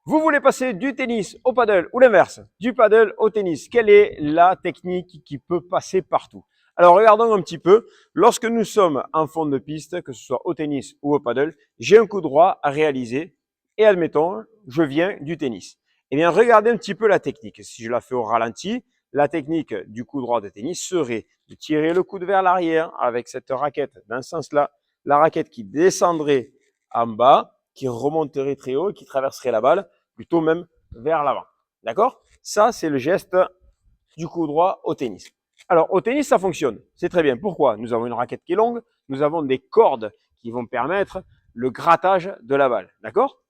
Vous voulez passer du tennis au paddle ou l'inverse, du paddle au tennis. Quelle est la technique qui peut passer partout? Alors regardons un petit peu. Lorsque nous sommes en fond de piste, que ce soit au tennis ou au paddle, j'ai un coup droit à réaliser et admettons, je viens du tennis. Eh bien, regardez un petit peu la technique. Si je la fais au ralenti, la technique du coup droit de tennis serait de tirer le coude vers l'arrière avec cette raquette dans ce sens-là, la raquette qui descendrait en bas, qui remonterait très haut, qui traverserait la balle, plutôt même vers l'avant. D'accord? Ça, c'est le geste du coup droit au tennis. Alors, au tennis, ça fonctionne. C'est très bien. Pourquoi? Nous avons une raquette qui est longue, nous avons des cordes qui vont permettre le grattage de la balle. D'accord?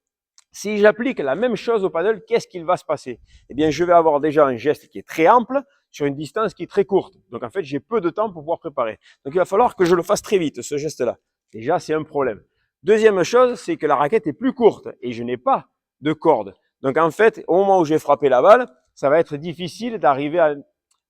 Si j'applique la même chose au paddle, qu'est-ce qu'il va se passer? Eh bien, je vais avoir déjà un geste qui est très ample sur une distance qui est très courte. Donc, en fait, j'ai peu de temps pour pouvoir préparer. Donc, il va falloir que je le fasse très vite, ce geste-là. Déjà, c'est un problème. Deuxième chose, c'est que la raquette est plus courte et je n'ai pas de corde. Donc, en fait, au moment où j'ai frappé la balle, ça va être difficile d'arriver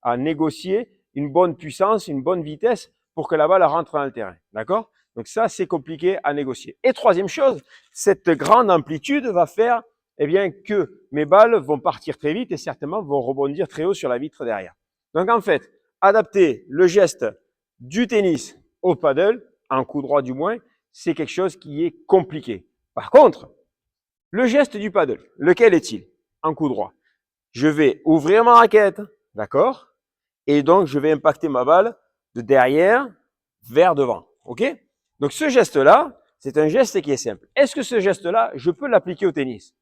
à négocier une bonne puissance, une bonne vitesse pour que la balle rentre dans le terrain. D'accord? Donc ça, c'est compliqué à négocier. Et troisième chose, cette grande amplitude va faire eh bien, que mes balles vont partir très vite et certainement vont rebondir très haut sur la vitre derrière. Donc en fait, adapter le geste du tennis au paddle, en coup droit du moins, c'est quelque chose qui est compliqué. Par contre, le geste du paddle, lequel est-il? En coup droit. Je vais ouvrir ma raquette, d'accord? Et donc, je vais impacter ma balle de derrière vers devant. OK? Donc, ce geste-là, c'est un geste qui est simple. Est-ce que ce geste-là, je peux l'appliquer au tennis?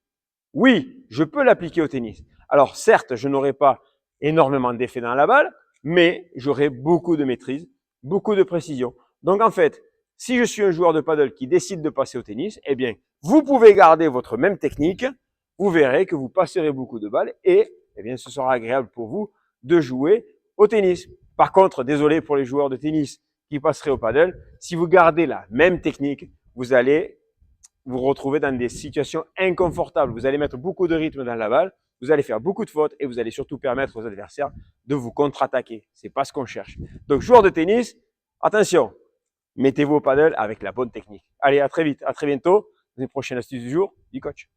Oui, je peux l'appliquer au tennis. Alors, certes, je n'aurai pas énormément d'effet dans la balle, mais j'aurai beaucoup de maîtrise, beaucoup de précision. Donc, en fait, si je suis un joueur de paddle qui décide de passer au tennis, eh bien, vous pouvez garder votre même technique. Vous verrez que vous passerez beaucoup de balles et, eh bien, ce sera agréable pour vous de jouer au tennis. Par contre, désolé pour les joueurs de tennis qui passeraient au paddle, si vous gardez la même technique, vous allez vous retrouver dans des situations inconfortables. Vous allez mettre beaucoup de rythme dans la balle, vous allez faire beaucoup de fautes et vous allez surtout permettre aux adversaires de vous contre-attaquer. C'est pas ce qu'on cherche. Donc, joueur de tennis, attention, mettez-vous au paddle avec la bonne technique. Allez, à très vite, à très bientôt. Une prochaine astuce du jour du coach.